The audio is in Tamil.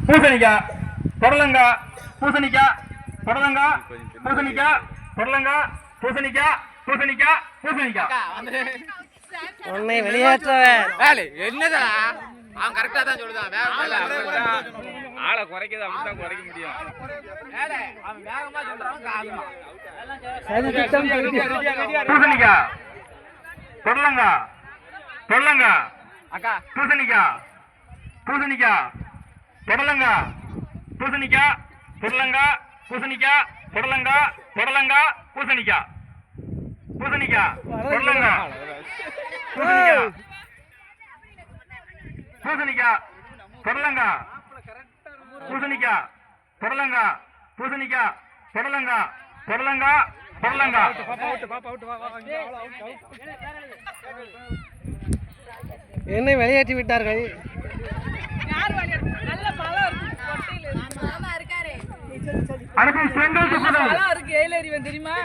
பூசணிக்காய் புடலங்காய் பூசணிக்காய் புடலங்காய் பூசணிக்காய் புடலங்காய் பூசணிக்காய் பூசணிக்காய் பூசணிக்காய். உன்னை வெளியேற்றவன் என்னதா அவன் கரெக்டா தான் சொல்லுதான். ஆளை குறைக்கிறது அப்படிதான் குறைக்க முடியும். அவன் வேகமா சொல்றான். பூசணிக்காய் புடலங்காய் புடலங்காய் அக்கா பூசணிக்காய் பூசணிக்காய் புடலங்காய் பூசணிக்காய் புடலங்காய் பூசணிக்காய் புடலங்காய் புடலங்காய் பூசணிக்காய் பூசணிக்காய் புடலங்காய் பூசணிக்காய் பூசணிக்காய் புடலங்காய் பூசணிக்காய் புடலங்காய் பூசணிக்காய் புடலங்காய் புடலங்காய் புடலங்காய். என்னை வெளியேற்றி விட்டார்கள். அடுத்து செங்கல் சுக்குதல் தெரியுமா?